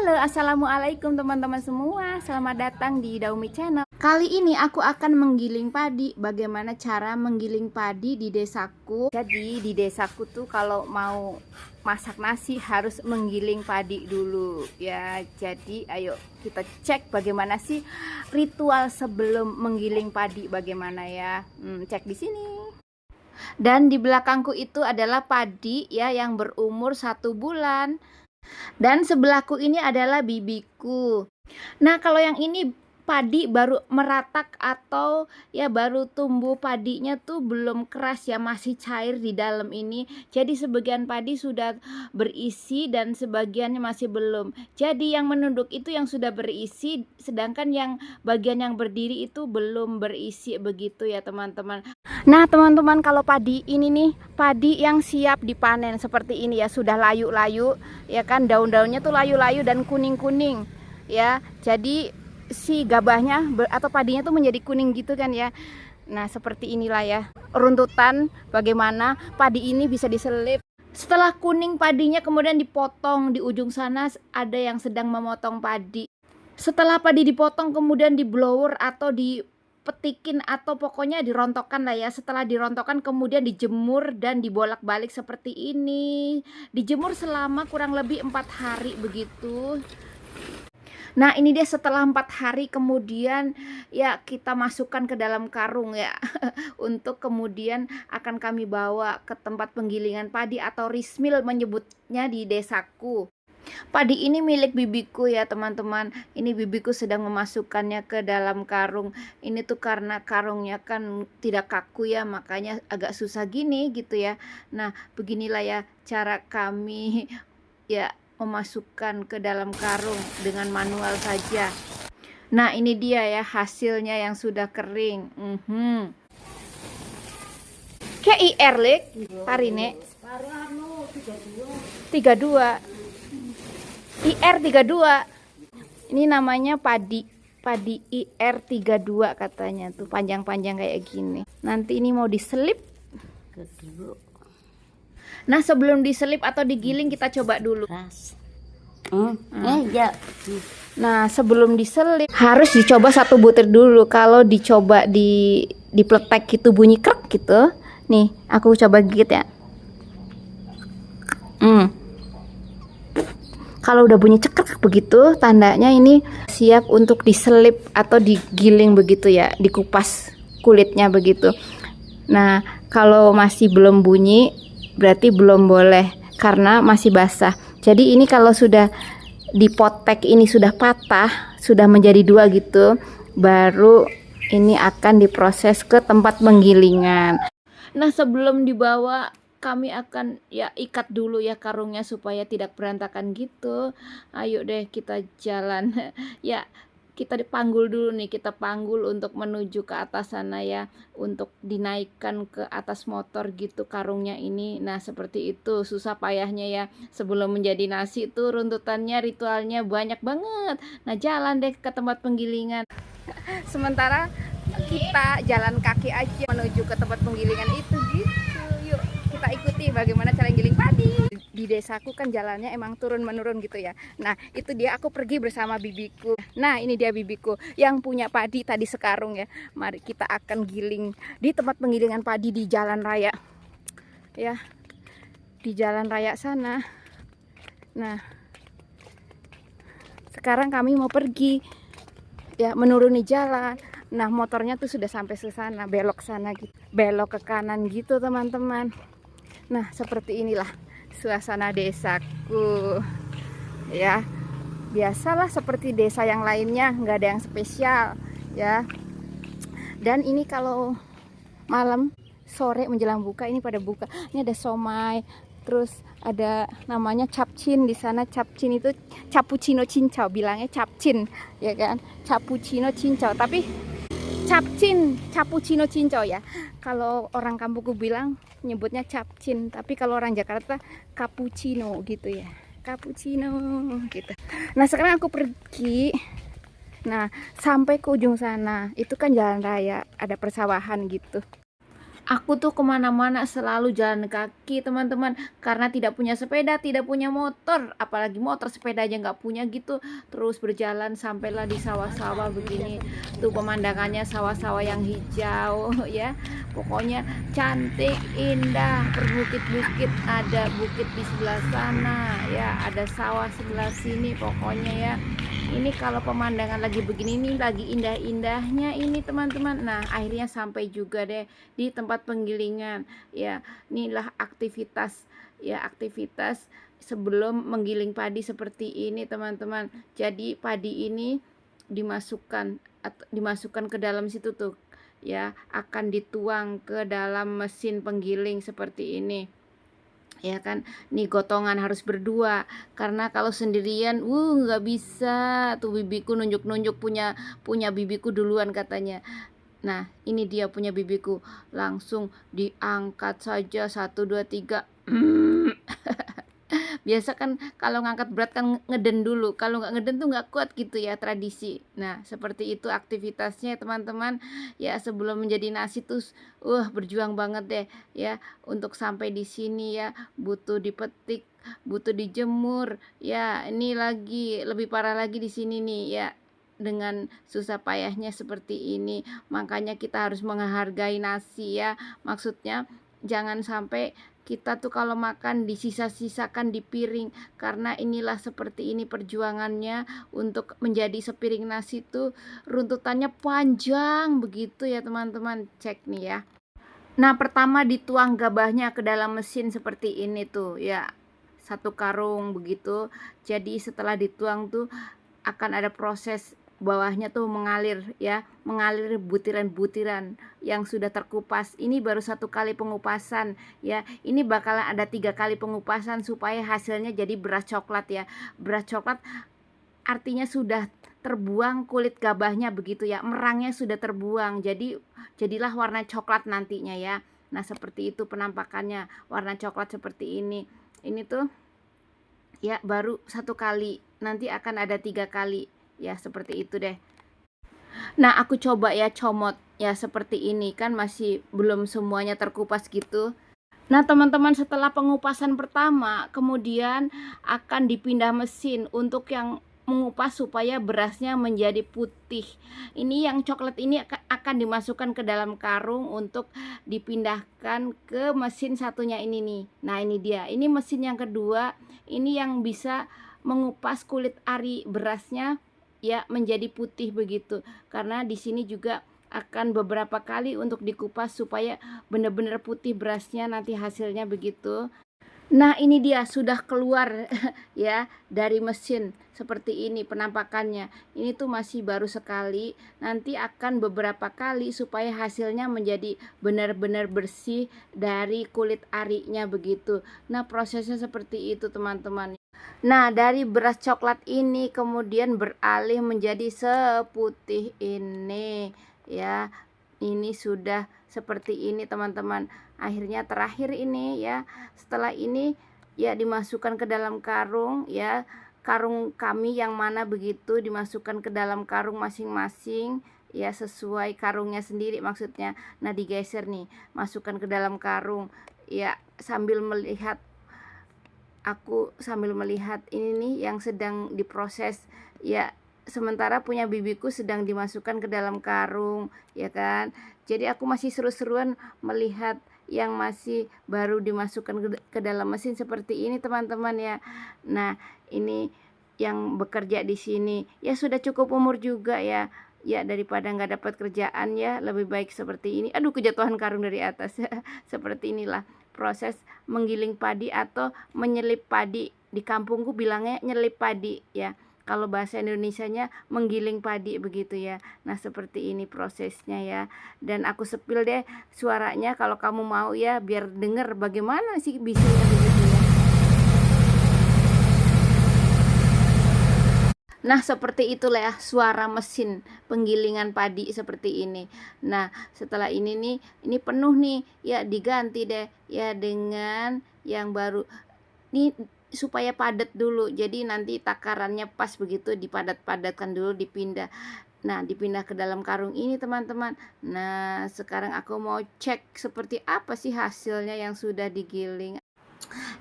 Halo, assalamualaikum teman-teman semua. Selamat datang di Daumi Channel. Kali ini aku akan menggiling padi. Bagaimana cara menggiling padi di desaku? Jadi di desaku tuh kalau mau masak nasi harus menggiling padi dulu ya. Jadi ayo kita cek bagaimana sih ritual sebelum menggiling padi, bagaimana ya. Cek di sini. Dan di belakangku itu adalah padi ya yang berumur 1 bulan. Dan sebelahku ini adalah bibiku. Nah, kalau yang ini padi baru meratak atau ya baru tumbuh, padinya tuh belum keras ya, masih cair di dalam ini. Jadi sebagian padi sudah berisi dan sebagiannya masih belum. Jadi yang menunduk itu yang sudah berisi, sedangkan yang bagian yang berdiri itu belum berisi, begitu ya teman-teman. Nah teman-teman, kalau padi ini nih, padi yang siap dipanen seperti ini ya, sudah layu-layu ya kan, daun-daunnya tuh layu-layu dan kuning-kuning ya. Jadi si gabahnya atau padinya tuh menjadi kuning gitu kan ya. Nah seperti inilah ya runtutan bagaimana padi ini bisa diselip. Setelah kuning padinya kemudian dipotong, di ujung sana ada yang sedang memotong padi. Setelah padi dipotong kemudian di blower atau dipetikin atau pokoknya dirontokkan lah ya. Setelah dirontokkan kemudian dijemur dan dibolak-balik seperti ini. Dijemur selama kurang lebih 4 hari begitu. Nah ini dia setelah 4 hari kemudian ya kita masukkan ke dalam karung ya. Untuk kemudian akan kami bawa ke tempat penggilingan padi atau rismil menyebutnya di desaku. Padi ini milik bibiku ya teman-teman. Ini bibiku sedang memasukkannya ke dalam karung. Ini tuh karena karungnya kan tidak kaku ya, makanya agak susah gini gitu ya. Nah beginilah ya cara kami ya memasukkan ke dalam karung dengan manual saja. Nah ini dia ya hasilnya yang sudah kering. Kayak IR lek parine 32 IR 32. Ini namanya padi IR 32 katanya tuh, panjang-panjang kayak gini. Nanti ini mau diselip. Nah sebelum diselip atau digiling kita coba dulu. Nah sebelum diselip harus dicoba 1 butir dulu. Kalau dicoba dipletek gitu bunyi krek gitu. Nih aku coba gigit ya. Kalau udah bunyi cekrek begitu, tandanya ini siap untuk diselip atau digiling begitu ya, dikupas kulitnya begitu. Nah, kalau masih belum bunyi, berarti belum boleh karena masih basah. Jadi ini kalau sudah dipotek, ini sudah patah, sudah menjadi 2 gitu, baru ini akan diproses ke tempat penggilingan. Nah, sebelum dibawa kami akan ya ikat dulu ya karungnya supaya tidak berantakan gitu. Ayo deh kita jalan. Ya kita dipanggul dulu nih, kita panggul untuk menuju ke atas sana ya, untuk dinaikkan ke atas motor gitu karungnya ini. Nah seperti itu susah payahnya ya, sebelum menjadi nasi tuh runtutannya, ritualnya banyak banget. Nah jalan deh ke tempat penggilingan. Sementara kita jalan kaki aja menuju ke tempat penggilingan itu gitu. Yuk kita ikuti bagaimana cara giling padi. Di desaku kan jalannya emang turun menurun gitu ya. Nah itu dia, aku pergi bersama bibiku. Nah ini dia bibiku yang punya padi tadi sekarung ya. Mari kita akan giling di tempat penggilingan padi di jalan raya ya, di jalan raya sana. Nah sekarang kami mau pergi ya, menuruni jalan. Nah motornya tuh sudah sampai ke sana, belok sana gitu, belok ke kanan gitu teman-teman. Nah seperti inilah suasana desaku ya, biasalah seperti desa yang lainnya, nggak ada yang spesial ya. Dan ini kalau malam sore menjelang buka ini pada buka, ini ada somai, terus ada namanya capcin di sana. Capcin itu cappuccino cincau, bilangnya capcin ya kan, cappuccino cincau, tapi capcin cappuccino cincau ya. Kalau orang kampungku bilang nyebutnya capcin, tapi kalau orang Jakarta cappuccino gitu ya, cappuccino gitu. Nah sekarang aku pergi. Nah sampai ke ujung sana itu kan jalan raya, ada persawahan gitu. Aku tuh kemana-mana selalu jalan kaki teman-teman, karena tidak punya sepeda, tidak punya motor, apalagi motor, sepeda aja nggak punya gitu. Terus berjalan sampailah di sawah-sawah begini, tuh pemandangannya sawah-sawah yang hijau ya. Pokoknya cantik, indah, berbukit-bukit, ada bukit di sebelah sana ya, ada sawah sebelah sini pokoknya ya. Ini kalau pemandangan lagi begini nih, lagi indah-indahnya ini teman-teman. Nah, akhirnya sampai juga deh di tempat penggilingan ya. Inilah aktivitas ya, aktivitas sebelum menggiling padi seperti ini teman-teman. Jadi padi ini dimasukkan ke dalam situ tuh ya, akan dituang ke dalam mesin penggiling seperti ini ya kan. Nih gotongan harus berdua, karena kalau sendirian nggak bisa. Tuh bibiku nunjuk-nunjuk, punya punya bibiku duluan katanya. Nah ini dia punya bibiku, langsung diangkat saja 1 2 3. Biasa kan kalau ngangkat berat kan ngeden dulu, kalau nggak ngeden tuh nggak kuat gitu ya, tradisi. Nah seperti itu aktivitasnya teman-teman ya, sebelum menjadi nasi tuh berjuang banget deh ya. Untuk sampai di sini ya, butuh dipetik, butuh dijemur ya. Ini lagi lebih parah lagi di sini nih ya, dengan susah payahnya seperti ini. Makanya kita harus menghargai nasi ya, maksudnya jangan sampai kita tuh kalau makan disisa-sisakan di piring, karena inilah seperti ini perjuangannya. Untuk menjadi sepiring nasi tuh runtutannya panjang begitu ya teman-teman. Cek nih ya. Nah pertama dituang gabahnya ke dalam mesin seperti ini tuh ya, 1 karung begitu. Jadi setelah dituang tuh akan ada proses bawahnya tuh mengalir ya, mengalir butiran-butiran yang sudah terkupas. Ini baru 1 kali pengupasan ya, ini bakalan ada 3 kali pengupasan supaya hasilnya jadi beras coklat ya. Beras coklat artinya sudah terbuang kulit gabahnya begitu ya, merangnya sudah terbuang, jadilah warna coklat nantinya ya. Nah seperti itu penampakannya, warna coklat seperti ini tuh ya baru 1 kali, nanti akan ada 3 kali ya, seperti itu deh. Nah aku coba ya comot ya seperti ini, kan masih belum semuanya terkupas gitu. Nah teman-teman, setelah pengupasan pertama kemudian akan dipindah mesin untuk yang mengupas supaya berasnya menjadi putih. Ini yang coklat ini akan dimasukkan ke dalam karung untuk dipindahkan ke mesin satunya ini nih. Nah ini dia, ini mesin yang kedua, ini yang bisa mengupas kulit ari berasnya ya menjadi putih begitu. Karena di sini juga akan beberapa kali untuk dikupas supaya benar-benar putih berasnya nanti hasilnya begitu. Nah ini dia sudah keluar ya dari mesin seperti ini penampakannya. Ini tuh masih baru sekali, nanti akan beberapa kali supaya hasilnya menjadi benar-benar bersih dari kulit arinya begitu. Nah prosesnya seperti itu teman-teman. Nah dari beras coklat ini kemudian beralih menjadi seputih ini ya. Ini sudah seperti ini teman-teman. Akhirnya terakhir ini ya, setelah ini ya dimasukkan ke dalam karung ya. Karung kami yang mana begitu, dimasukkan ke dalam karung masing-masing ya, sesuai karungnya sendiri maksudnya. Nah digeser nih, masukkan ke dalam karung ya, sambil melihat, aku sambil melihat ini nih yang sedang diproses ya. Sementara punya bibiku sedang dimasukkan ke dalam karung ya kan. Jadi aku masih seru-seruan melihat yang masih baru dimasukkan ke dalam mesin seperti ini teman-teman ya. Nah ini yang bekerja di sini ya sudah cukup umur juga ya. Ya daripada nggak dapat kerjaan ya, lebih baik seperti ini. Aduh kejatuhan karung dari atas. Seperti inilah proses menggiling padi atau menyelip padi. Di kampungku bilangnya nyelip padi ya. Kalau bahasa Indonesianya menggiling padi begitu ya. Nah seperti ini prosesnya ya. Dan aku sepil deh suaranya kalau kamu mau ya, biar denger bagaimana sih bisinnya begitu ya. Nah seperti itulah ya suara mesin penggilingan padi seperti ini. Nah setelah ini nih, ini penuh nih ya, diganti deh ya dengan yang baru. Ini supaya padat dulu, jadi nanti takarannya pas begitu, dipadat-padatkan dulu, dipindah. Nah, dipindah ke dalam karung ini teman-teman. Nah, sekarang aku mau cek seperti apa sih hasilnya yang sudah digiling.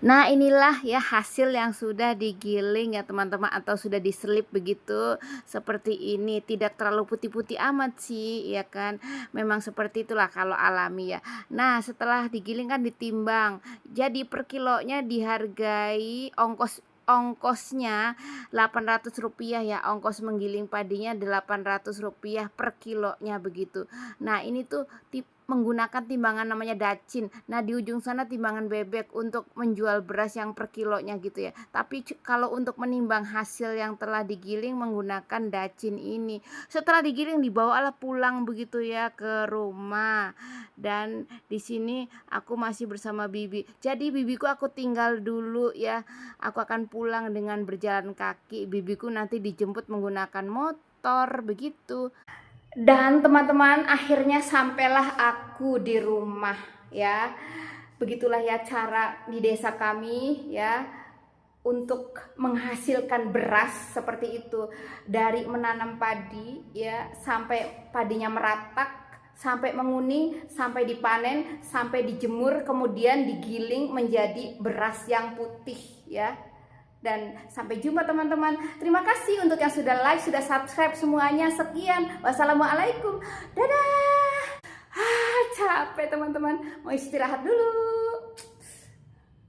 Nah, inilah ya hasil yang sudah digiling ya teman-teman, atau sudah diselip begitu. Seperti ini, tidak terlalu putih-putih amat sih ya kan. Memang seperti itulah kalau alami ya. Nah, setelah digiling kan ditimbang. Jadi per kilonya dihargai ongkosnya Rp800 ya, ongkos menggiling padinya Rp800 per kilonya begitu. Nah, ini tuh menggunakan timbangan namanya dacin. Nah, di ujung sana timbangan bebek untuk menjual beras yang per kilonya gitu ya. Tapi kalau untuk menimbang hasil yang telah digiling menggunakan dacin ini. Setelah digiling dibawalah pulang begitu ya ke rumah. Dan di sini aku masih bersama bibi. Jadi bibiku aku tinggal dulu ya. Aku akan pulang dengan berjalan kaki. Bibiku nanti dijemput menggunakan motor begitu. Dan teman-teman, akhirnya sampailah aku di rumah ya. Begitulah ya cara di desa kami ya untuk menghasilkan beras seperti itu. Dari menanam padi ya sampai padinya meratak, sampai menguning, sampai dipanen, sampai dijemur, kemudian digiling menjadi beras yang putih ya. Dan sampai jumpa teman-teman. Terima kasih untuk yang sudah like, sudah subscribe semuanya. Sekian. Wassalamualaikum. Dadah. Capek teman-teman. Mau istirahat dulu.